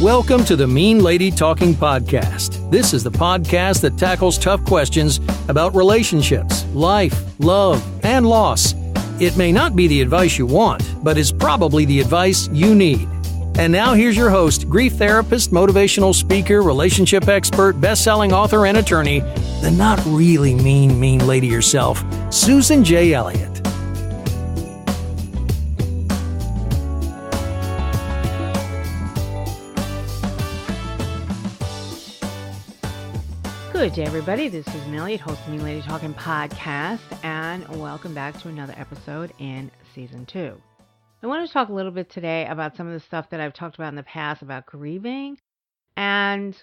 Welcome to the Mean Lady Talking Podcast. This is the podcast that tackles tough questions about relationships, life, love, and loss. It may not be the advice you want, but is probably the advice you need. And now here's your host, grief therapist, motivational speaker, relationship expert, best-selling author, and attorney, the not really mean lady herself, Susan J. Elliott. Good day, everybody. This is Elliott, host of Mean Lady Talking Podcast, and welcome back to another episode in Season 2. I want to talk a little bit today about some of the stuff that I've talked about in the past about grieving, and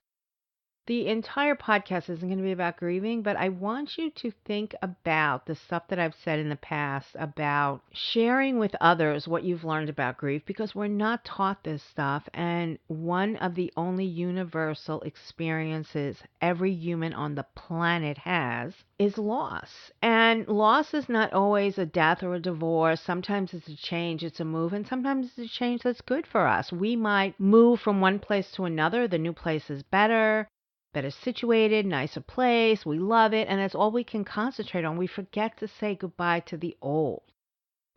the entire podcast isn't going to be about grieving, but I want you to think about the stuff that I've said in the past about sharing with others what you've learned about grief, because we're not taught this stuff, and one of the only universal experiences every human on the planet has is loss. And loss is not always a death or a divorce. Sometimes it's a change, it's a move, and sometimes it's a change that's good for us. We might move from one place to another. The new place is better situated, nicer place, we love it, and that's all we can concentrate on. We forget to say goodbye to the old.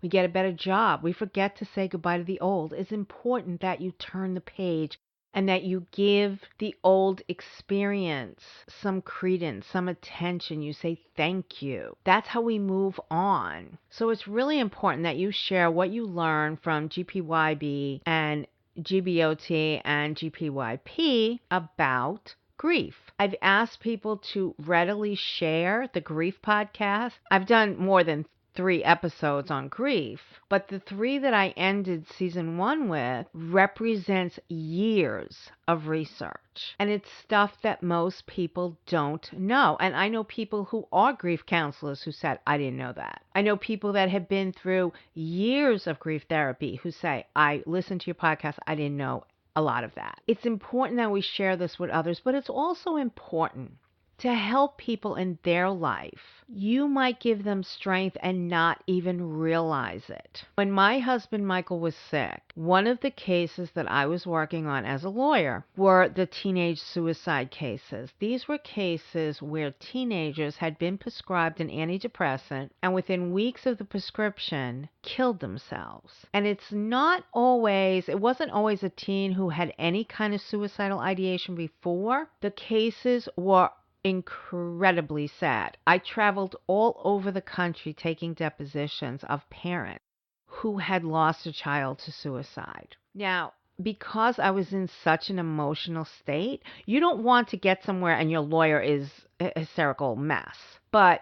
We get a better job. We forget to say goodbye to the old. It's important that you turn the page and that you give the old experience some credence, some attention. You say thank you. That's how we move on. So it's really important that you share what you learn from GPYB and GBOT and GPYP about grief. I've asked people to readily share the grief podcast. I've done more than 3 episodes on grief, but the 3 that I ended season 1 with represents years of research. And it's stuff that most people don't know. And I know people who are grief counselors who said, I didn't know that. I know people that have been through years of grief therapy who say, I listened to your podcast, I didn't know a lot of that. It's important that we share this with others, but it's also important to help people in their life. You might give them strength and not even realize it. When my husband Michael was sick, one of the cases that I was working on as a lawyer were the teenage suicide cases. These were cases where teenagers had been prescribed an antidepressant and within weeks of the prescription killed themselves. And it wasn't always a teen who had any kind of suicidal ideation before. The cases were incredibly sad. I traveled all over the country taking depositions of parents who had lost a child to suicide. Now, because I was in such an emotional state, you don't want to get somewhere and your lawyer is a hysterical mess. But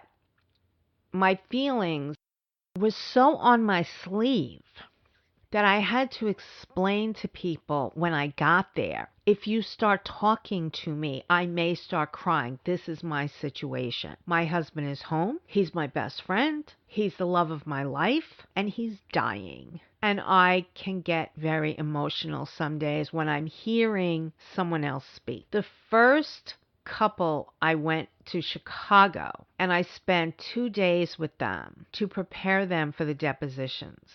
my feelings were so on my sleeve that I had to explain to people when I got there, if you start talking to me, I may start crying. This is my situation. My husband is home. He's my best friend. He's the love of my life, and he's dying. And I can get very emotional some days when I'm hearing someone else speak. The first couple, I went to Chicago, and I spent 2 days with them to prepare them for the depositions.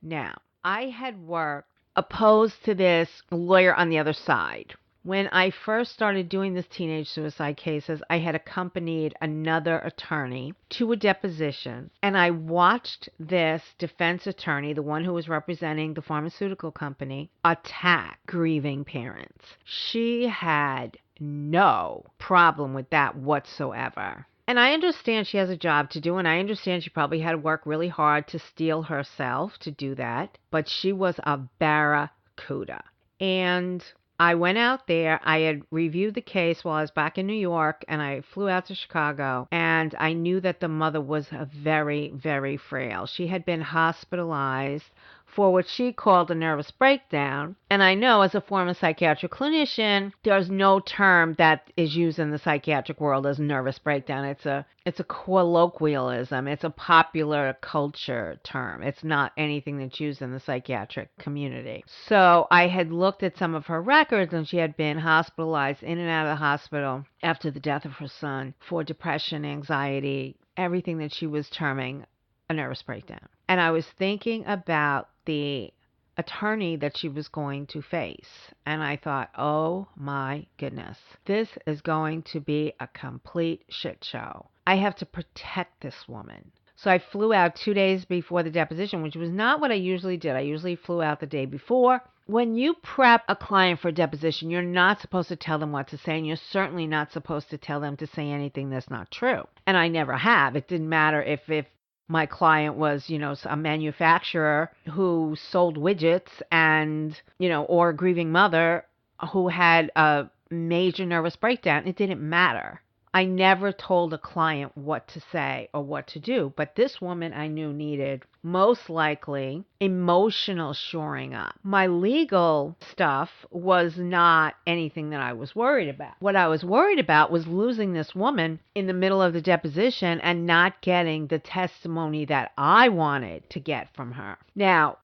Now, I had worked opposed to this lawyer on the other side. When I first started doing this teenage suicide cases, I had accompanied another attorney to a deposition, and I watched this defense attorney, the one who was representing the pharmaceutical company, attack grieving parents. She had no problem with that whatsoever. And I understand she has a job to do, and I understand she probably had to work really hard to steel herself to do that, but she was a barracuda. And I went out there, I had reviewed the case while I was back in New York, and I flew out to Chicago, and I knew that the mother was very, very frail. She had been hospitalized for what she called a nervous breakdown. And I know as a former psychiatric clinician, there's no term that is used in the psychiatric world as nervous breakdown. It's a colloquialism. It's a popular culture term. It's not anything that's used in the psychiatric community. So I had looked at some of her records, and she had been hospitalized in and out of the hospital after the death of her son for depression, anxiety, everything that she was terming a nervous breakdown. And I was thinking about the attorney that she was going to face. And I thought, oh my goodness, this is going to be a complete shit show. I have to protect this woman. So I flew out 2 days before the deposition, which was not what I usually did. I usually flew out the day before. When you prep a client for a deposition, you're not supposed to tell them what to say, and you're certainly not supposed to tell them to say anything that's not true. And I never have. It didn't matter if my client was, a manufacturer who sold widgets and, or a grieving mother who had a major nervous breakdown. It didn't matter. I never told a client what to say or what to do, but this woman I knew needed most likely emotional shoring up. My legal stuff was not anything that I was worried about. What I was worried about was losing this woman in the middle of the deposition and not getting the testimony that I wanted to get from her. Now,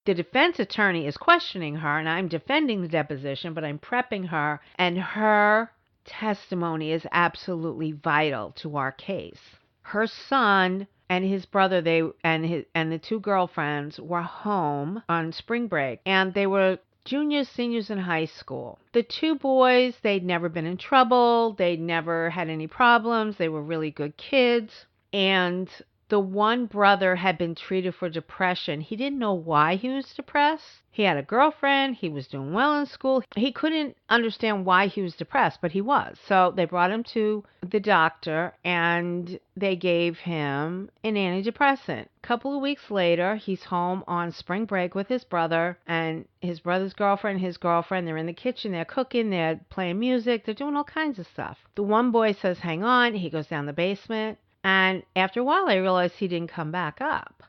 the defense attorney is questioning her, and I'm defending the deposition, but I'm prepping her, and her testimony is absolutely vital to our case. Her son and his brother, and the two girlfriends were home on spring break, and they were juniors, seniors in high school. The two boys, they'd never been in trouble, they'd never had any problems, they were really good kids, and the one brother had been treated for depression. He didn't know why he was depressed. He had a girlfriend. He was doing well in school. He couldn't understand why he was depressed, but he was. So they brought him to the doctor, and they gave him an antidepressant. A couple of weeks later, he's home on spring break with his brother, and his brother's girlfriend, his girlfriend. They're in the kitchen. They're cooking. They're playing music. They're doing all kinds of stuff. The one boy says, hang on. He goes down the basement. And after a while, I realized he didn't come back up.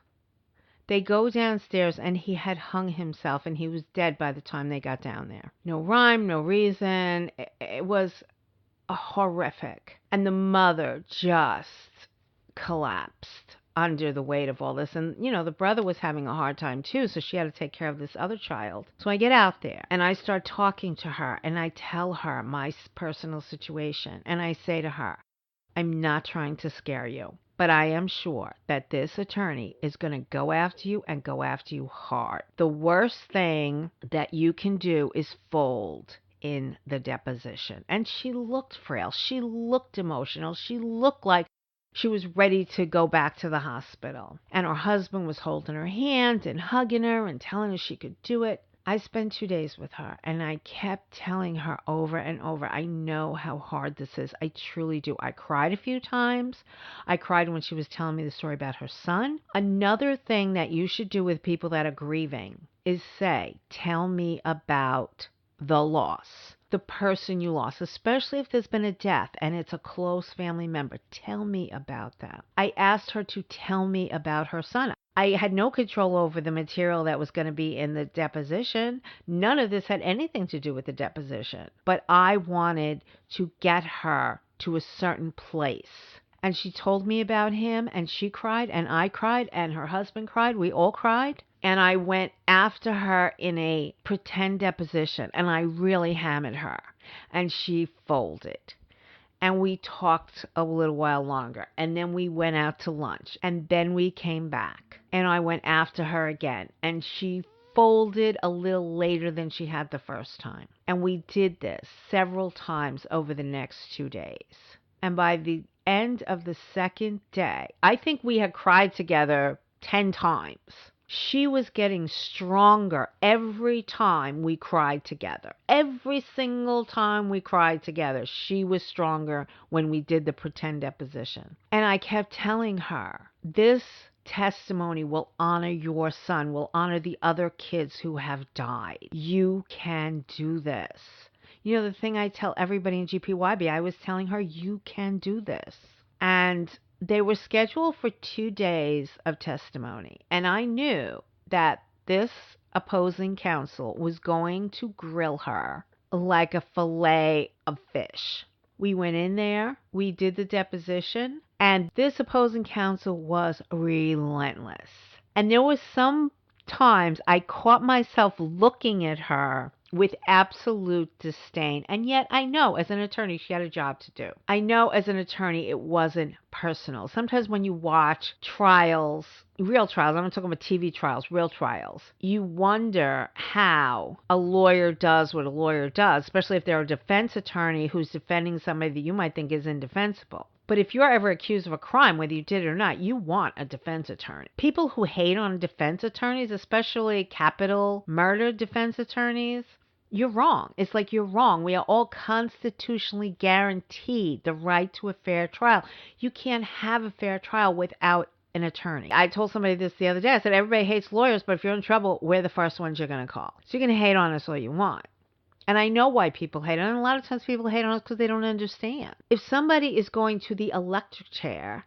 They go downstairs, and he had hung himself, and he was dead by the time they got down there. No rhyme, no reason. It was horrific. And the mother just collapsed under the weight of all this. And, the brother was having a hard time, too, so she had to take care of this other child. So I get out there, and I start talking to her, and I tell her my personal situation. And I say to her, I'm not trying to scare you, but I am sure that this attorney is going to go after you and go after you hard. The worst thing that you can do is fold in the deposition. And she looked frail. She looked emotional. She looked like she was ready to go back to the hospital. And her husband was holding her hand and hugging her and telling her she could do it. I spent 2 days with her, and I kept telling her over and over, I know how hard this is. I truly do. I cried a few times. I cried when she was telling me the story about her son. Another thing that you should do with people that are grieving is say, tell me about the loss, the person you lost, especially if there's been a death and it's a close family member. Tell me about that. I asked her to tell me about her son. I had no control over the material that was going to be in the deposition. None of this had anything to do with the deposition. But I wanted to get her to a certain place. And she told me about him, and she cried, and I cried, and her husband cried. We all cried. And I went after her in a pretend deposition, and I really hammered her. And she folded. And we talked a little while longer, and then we went out to lunch, and then we came back, and I went after her again, and she folded a little later than she had the first time. And we did this several times over the next 2 days. And by the end of the second day, I think we had cried together 10 times. She was getting stronger every time we cried together. Every single time we cried together, she was stronger when we did the pretend deposition. And I kept telling her, this testimony will honor your son, will honor the other kids who have died. You can do this. The thing I tell everybody in GPYB, I was telling her, you can do this. And they were scheduled for 2 days of testimony, and I knew that this opposing counsel was going to grill her like a fillet of fish. We went in there, we did the deposition, and this opposing counsel was relentless. And there was some times I caught myself looking at her with absolute disdain. And yet I know as an attorney she had a job to do. I know as an attorney it wasn't personal. Sometimes when you watch trials, real trials, I'm not talking about TV trials, real trials, you wonder how a lawyer does what a lawyer does, especially if they're a defense attorney who's defending somebody that you might think is indefensible. But if you're ever accused of a crime, whether you did it or not, you want a defense attorney. People who hate on defense attorneys, especially capital murder defense attorneys, you're wrong. It's like you're wrong. We are all constitutionally guaranteed the right to a fair trial. You can't have a fair trial without an attorney. I told somebody this the other day. I said, everybody hates lawyers, but if you're in trouble, we're the first ones you're going to call. So you can hate on us all you want. And I know why people hate on us. And a lot of times people hate on us because they don't understand. If somebody is going to the electric chair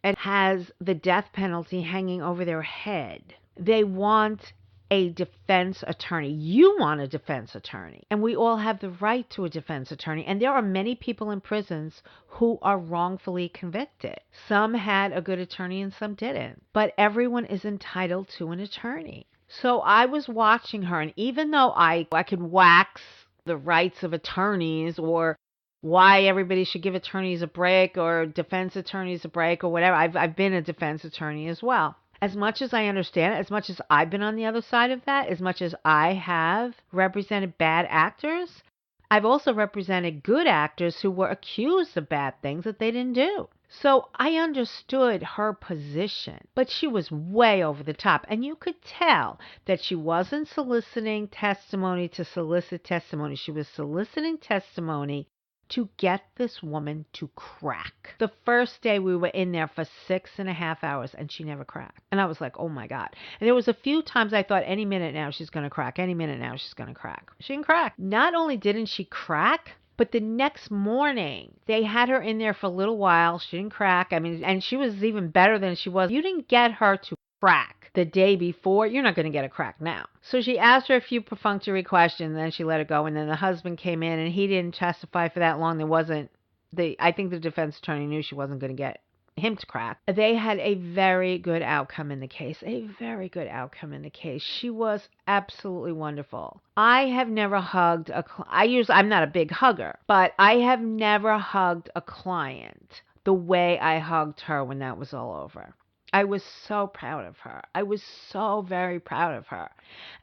and has the death penalty hanging over their head, they want a defense attorney. You want a defense attorney. And we all have the right to a defense attorney. And there are many people in prisons who are wrongfully convicted. Some had a good attorney and some didn't. But everyone is entitled to an attorney. So I was watching her, and even though I could wax the rights of attorneys or why everybody should give attorneys a break or defense attorneys a break or whatever, I've been a defense attorney as well. As much as I understand it, as much as I've been on the other side of that, as much as I have represented bad actors, I've also represented good actors who were accused of bad things that they didn't do. So I understood her position, but she was way over the top. And you could tell that she wasn't soliciting testimony to solicit testimony. She was soliciting testimony to get this woman to crack. The first day we were in there for 6.5 hours and she never cracked. And I was like, oh my God. And there was a few times I thought any minute now she's going to crack. Any minute now she's going to crack. She didn't crack. Not only didn't she crack, but the next morning, they had her in there for a little while. She didn't crack. I mean, and she was even better than she was. You didn't get her to crack the day before. You're not going to get a crack now. So she asked her a few perfunctory questions, and then she let it go. And then the husband came in, and he didn't testify for that long. I think the defense attorney knew she wasn't going to get him to crack. They had a very good outcome in the case. A very good outcome in the case. She was absolutely wonderful. I have never hugged I'm not a big hugger, but I have never hugged a client the way I hugged her when that was all over. I was so proud of her. I was so very proud of her.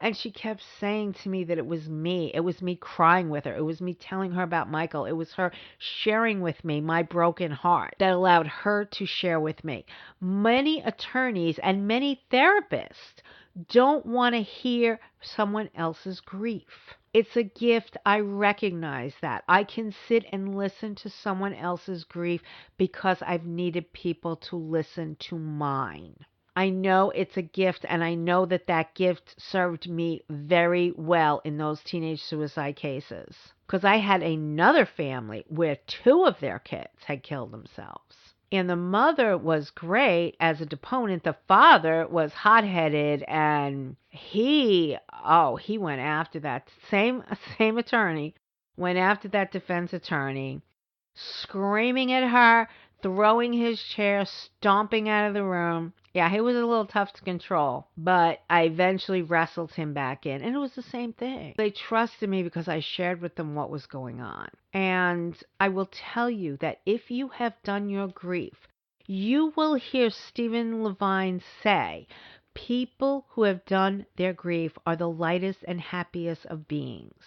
And she kept saying to me that it was me. It was me crying with her. It was me telling her about Michael. It was her sharing with me my broken heart that allowed her to share with me. Many attorneys and many therapists don't want to hear someone else's grief. It's a gift. I recognize that. I can sit and listen to someone else's grief because I've needed people to listen to mine. I know it's a gift, and I know that that gift served me very well in those teenage suicide cases. Because I had another family where 2 of their kids had killed themselves. And the mother was great as a deponent. The father was hot-headed, and he went after that same attorney, went after that defense attorney, screaming at her, throwing his chair, stomping out of the room. Yeah, he was a little tough to control, but I eventually wrestled him back in, and it was the same thing. They trusted me because I shared with them what was going on. And I will tell you that if you have done your grief, you will hear Stephen Levine say, people who have done their grief are the lightest and happiest of beings.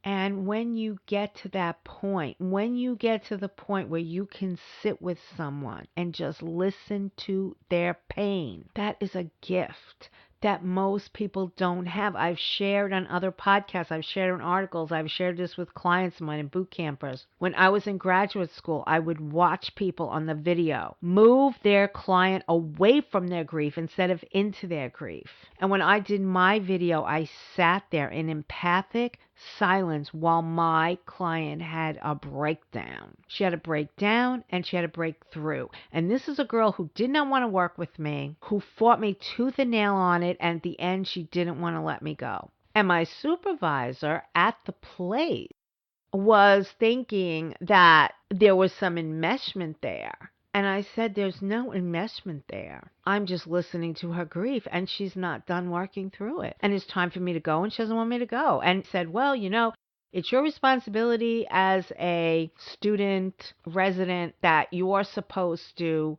And when you get to that point, when you get to the point where you can sit with someone and just listen to their pain, that is a gift that most people don't have. I've shared on other podcasts, I've shared in articles, I've shared this with clients of mine and boot campers. When I was in graduate school, I would watch people on the video move their client away from their grief instead of into their grief. And when I did my video, I sat there in empathic silence while my client had a breakdown. She had a breakdown and she had a breakthrough. And this is a girl who did not want to work with me, who fought me tooth and nail on it, and at the end she didn't want to let me go. And my supervisor at the place was thinking that there was some enmeshment there. And I said, there's no enmeshment there. I'm just listening to her grief, and she's not done working through it. And it's time for me to go, and she doesn't want me to go. And said, well, it's your responsibility as a student resident that you're supposed to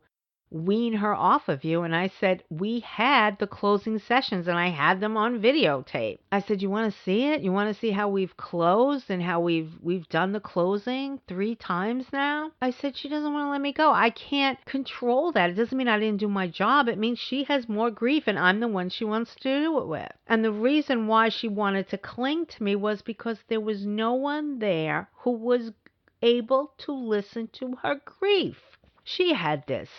wean her off of you. And I said, we had the closing sessions and I had them on videotape. I said, you want to see it? You want to see how we've closed and how we've done the closing 3 times now? I said, she doesn't want to let me go. I can't control that. It doesn't mean I didn't do my job. It means she has more grief and I'm the one she wants to do it with. And the reason why she wanted to cling to me was because there was no one there who was able to listen to her grief. She had this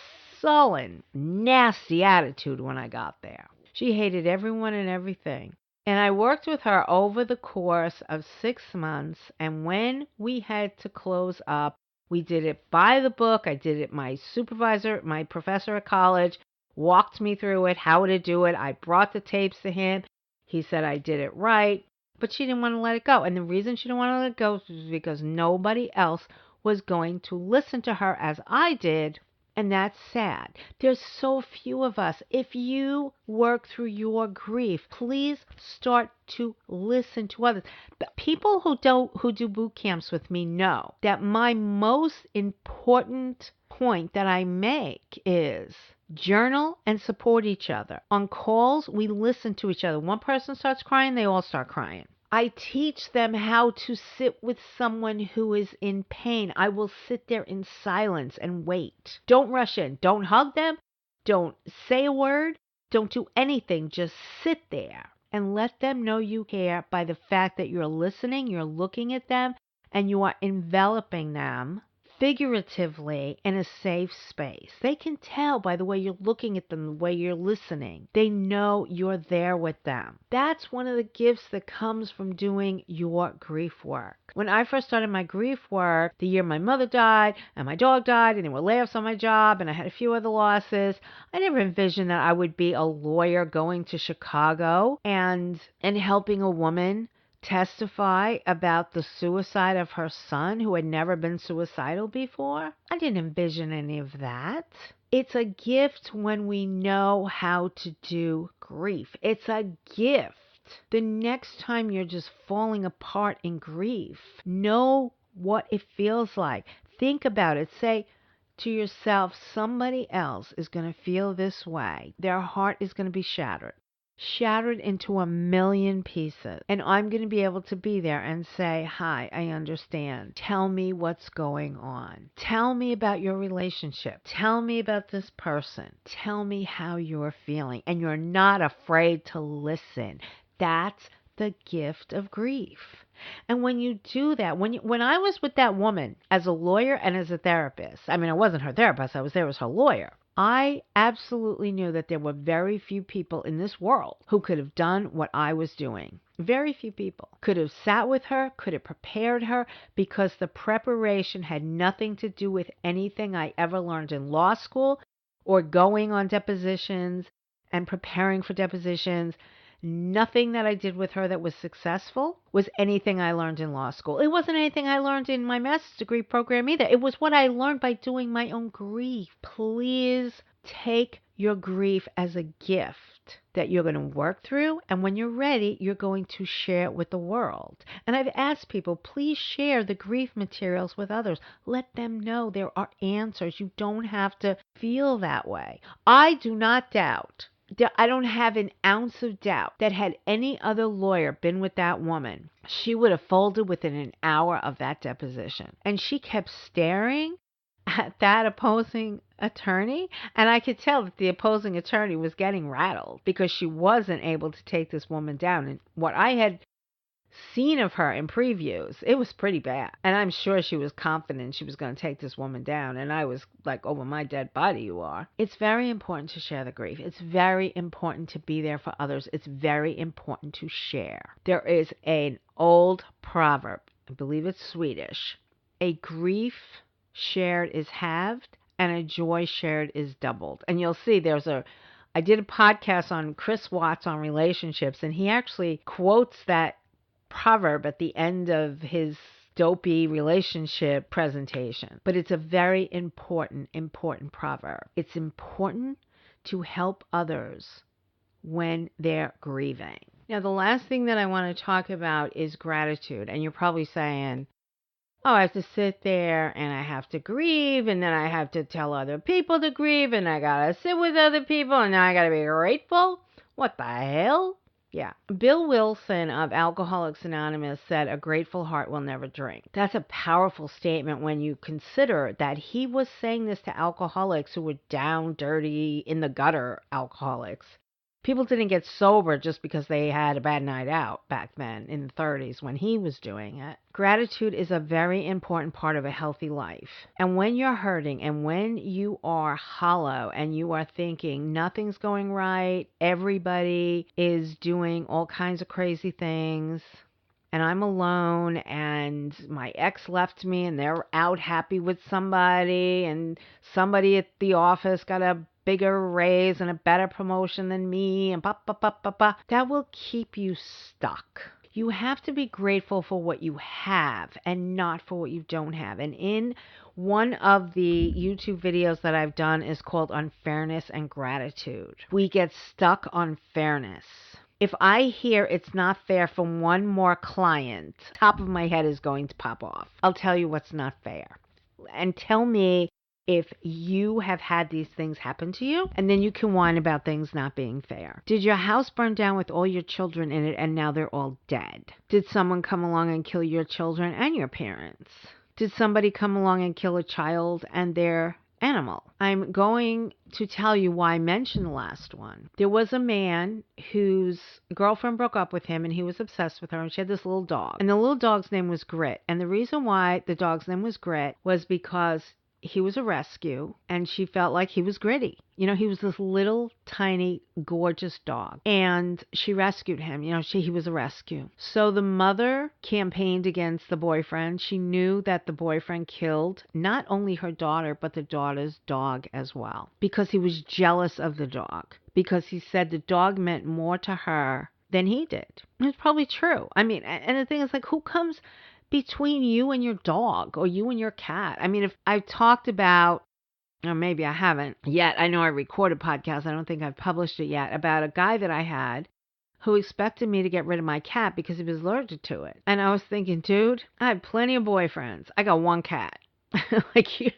sullen, nasty attitude when I got there. She hated everyone and everything. And I worked with her over the course of 6 months. And when we had to close up, we did it by the book. I did it. My supervisor, my professor at college, walked me through it, how to do it. I brought the tapes to him. He said I did it right. But she didn't want to let it go. And the reason she didn't want to let it go was because nobody else was going to listen to her as I did. And that's sad. There's so few of us. If you work through your grief, please start to listen to others. The people who do boot camps with me know that my most important point that I make is journal and support each other. On calls, we listen to each other. One person starts crying, they all start crying. I teach them how to sit with someone who is in pain. I will sit there in silence and wait. Don't rush in. Don't hug them. Don't say a word. Don't do anything. Just sit there and let them know you care by the fact that you're listening, you're looking at them, and you are enveloping them figuratively in a safe space. They can tell by the way you're looking at them, the way you're listening. They know you're there with them. That's one of the gifts that comes from doing your grief work. When I first started my grief work, the year my mother died and my dog died and there were layoffs on my job and I had a few other losses, I never envisioned that I would be a lawyer going to Chicago and helping a woman testify about the suicide of her son who had never been suicidal before. I didn't envision any of that. It's a gift when we know how to do grief. It's a gift. The next time you're just falling apart in grief, know what it feels like. Think about it. Say to yourself, somebody else is going to feel this way. Their heart is going to be shattered into a million pieces. And I'm going to be able to be there and say, hi, I understand. Tell me what's going on. Tell me about your relationship. Tell me about this person. Tell me how you're feeling. And you're not afraid to listen. That's the gift of grief. And when you do that, when I was with that woman as a lawyer and as a therapist, I mean, I wasn't her therapist, I was there as her lawyer. I absolutely knew that there were very few people in this world who could have done what I was doing. Very few people could have sat with her, could have prepared her, because the preparation had nothing to do with anything I ever learned in law school or going on depositions and preparing for depositions. Nothing that I did with her that was successful was anything I learned in law school. It wasn't anything I learned in my master's degree program either. It was what I learned by doing my own grief. Please take your grief as a gift that you're going to work through, and when you're ready, you're going to share it with the world. And I've asked people, please share the grief materials with others. Let them know there are answers. You don't have to feel that way. I do not doubt. I don't have an ounce of doubt that had any other lawyer been with that woman, she would have folded within an hour of that deposition. And she kept staring at that opposing attorney, and I could tell that the opposing attorney was getting rattled because she wasn't able to take this woman down. And what I had seen of her in previews, it was pretty bad. And I'm sure she was confident she was going to take this woman down. And I was like, over my dead body you are. It's very important to share the grief. It's very important to be there for others. It's very important to share. There is an old proverb, I believe it's Swedish. A grief shared is halved and a joy shared is doubled. And you'll see I did a podcast on Chris Watts on relationships, and he actually quotes that proverb at the end of his dopey relationship presentation. But it's a very important proverb. It's important to help others when they're grieving. Now, the last thing that I want to talk about is gratitude. And you're probably saying, oh, I have to sit there and I have to grieve, and then I have to tell other people to grieve, and I gotta sit with other people, and now I gotta be grateful? What the hell? Yeah. Bill Wilson of Alcoholics Anonymous said, a grateful heart will never drink. That's a powerful statement when you consider that he was saying this to alcoholics who were down, dirty, in the gutter alcoholics. People didn't get sober just because they had a bad night out back then in the 30s when he was doing it. Gratitude is a very important part of a healthy life. And when you're hurting and when you are hollow and you are thinking nothing's going right, everybody is doing all kinds of crazy things, and I'm alone, and my ex left me, and they're out happy with somebody, and somebody at the office got a bigger raise and a better promotion than me, and that will keep you stuck. You have to be grateful for what you have and not for what you don't have. And in one of the YouTube videos that I've done is called Unfairness and Gratitude. We get stuck on fairness. If I hear it's not fair from one more client, top of my head is going to pop off. I'll tell you what's not fair. And tell me if you have had these things happen to you, and then you can whine about things not being fair. Did your house burn down with all your children in it and now they're all dead? Did someone come along and kill your children and your parents? Did somebody come along and kill a child and their animal? I'm going to tell you why I mentioned the last one. There was a man whose girlfriend broke up with him and he was obsessed with her, and she had this little dog. And the little dog's name was Grit. And the reason why the dog's name was Grit was because he was a rescue, and she felt like he was gritty. You know, he was this little, tiny, gorgeous dog, and she rescued him. You know, he was a rescue. So the mother campaigned against the boyfriend. She knew that the boyfriend killed not only her daughter, but the daughter's dog as well, because he was jealous of the dog, because he said the dog meant more to her than he did. It's probably true. I mean, and the thing is, like, who comes between you and your dog or you and your cat? I mean, if I've talked about, or maybe I haven't yet, I know I recorded podcasts, I don't think I've published it yet, about a guy that I had who expected me to get rid of my cat because he was allergic to it. And I was thinking, dude, I have plenty of boyfriends. I got one cat. Like, you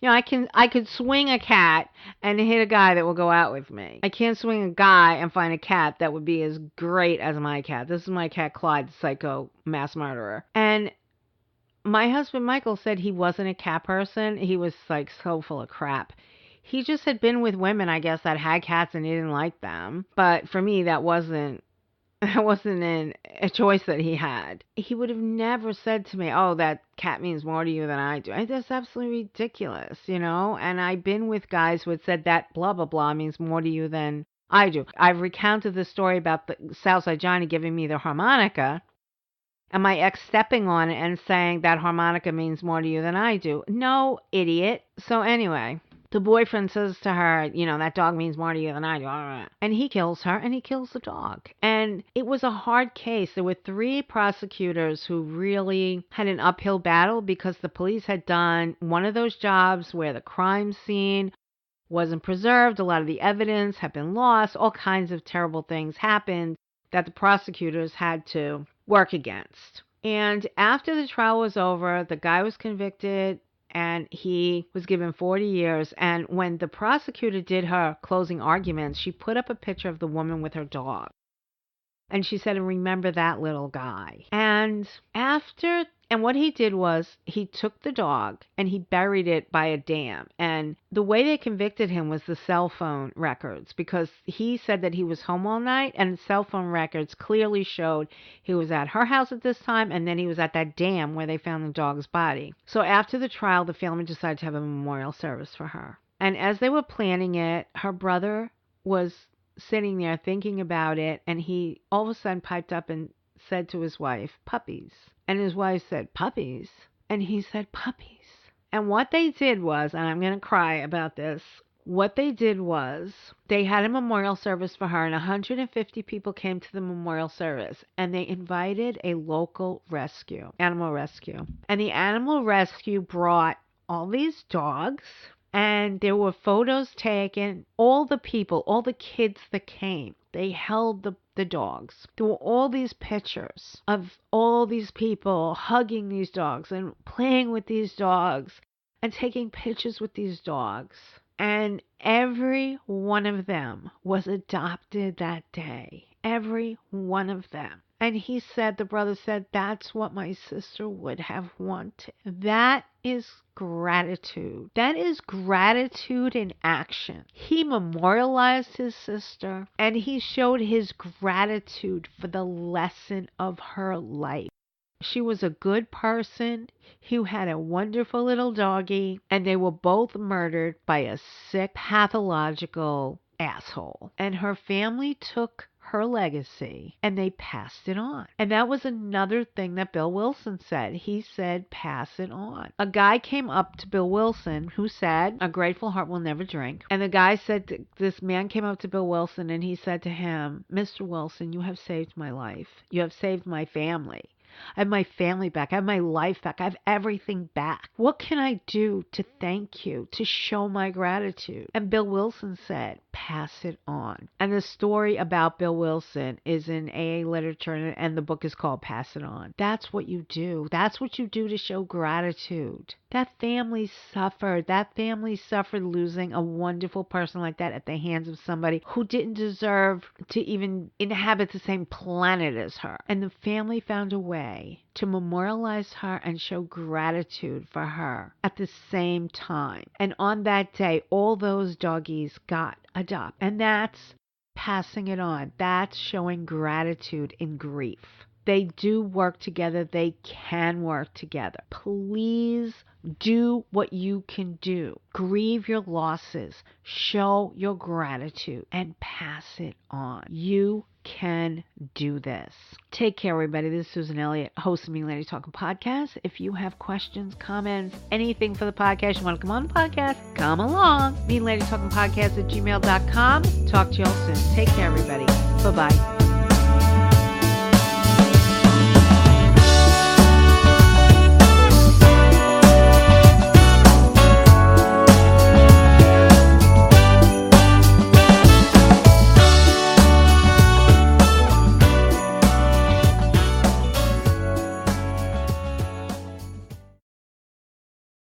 know, I could swing a cat and hit a guy that will go out with me. I can't swing a guy and find a cat that would be as great as my cat. This is my cat, Clyde, the psycho mass murderer. And my husband, Michael, said he wasn't a cat person. He was, like, so full of crap. He just had been with women, I guess, that had cats and he didn't like them. But for me, that wasn't a choice that he had. He would have never said to me, oh, that cat means more to you than I do. That's absolutely ridiculous, you know? And I've been with guys who had said that blah, blah, blah means more to you than I do. I've recounted the story about the Southside Johnny giving me the harmonica and my ex stepping on it and saying that harmonica means more to you than I do. No, idiot. So anyway, the boyfriend says to her, you know, that dog means more to you than I do. And he kills her and he kills the dog. And it was a hard case. There were 3 prosecutors who really had an uphill battle because the police had done one of those jobs where the crime scene wasn't preserved. A lot of the evidence had been lost. All kinds of terrible things happened that the prosecutors had to work against. And after the trial was over, the guy was convicted and he was given 40 years. And when the prosecutor did her closing arguments, she put up a picture of the woman with her dog. And she said, remember that little guy. And what he did was he took the dog and he buried it by a dam. And the way they convicted him was the cell phone records, because he said that he was home all night and cell phone records clearly showed he was at her house at this time and then he was at that dam where they found the dog's body. So after the trial, the family decided to have a memorial service for her. And as they were planning it, her brother was sitting there thinking about it, and he all of a sudden piped up and said to his wife, puppies. And his wife said, puppies? And he said, puppies. And what they did was, and I'm going to cry about this, what they did was they had a memorial service for her, and 150 people came to the memorial service, and they invited a local animal rescue. And the animal rescue brought all these dogs, and there were photos taken. All the people, all the kids that came, they held the dogs. There were all these pictures of all these people hugging these dogs and playing with these dogs and taking pictures with these dogs. And every one of them was adopted that day. Every one of them. And he said, the brother said, that's what my sister would have wanted. That is gratitude. That is gratitude in action. He memorialized his sister, and he showed his gratitude for the lesson of her life. She was a good person who had a wonderful little doggie, and they were both murdered by a sick, pathological asshole. And her family took her legacy and they passed it on. And that was another thing that Bill Wilson said. He said, pass it on. A guy came up to Bill Wilson who said, a grateful heart will never drink. And the guy said, this man came up to Bill Wilson and he said to him, Mr. Wilson, you have saved my life. You have saved my family. I have my family back. I have my life back. I have everything back. What can I do to thank you, to show my gratitude? And Bill Wilson said, pass it on. And the story about Bill Wilson is in AA literature, and the book is called Pass It On. That's what you do. That's what you do to show gratitude. That family suffered. That family suffered losing a wonderful person like that at the hands of somebody who didn't deserve to even inhabit the same planet as her. And the family found a way to memorialize her and show gratitude for her at the same time. And on that day, all those doggies got adopted. And that's passing it on. That's showing gratitude in grief. They do work together. They can work together. Please do what you can do. Grieve your losses. Show your gratitude and pass it on. You can do this. Take care, everybody. This is Susan Elliott, host of Me Lady Talking Podcast. If you have questions, comments, anything for the podcast, you want to come on the podcast, come along. Me Lady Talking Podcast at gmail.com. Talk to y'all soon. Take care, everybody. Bye-bye.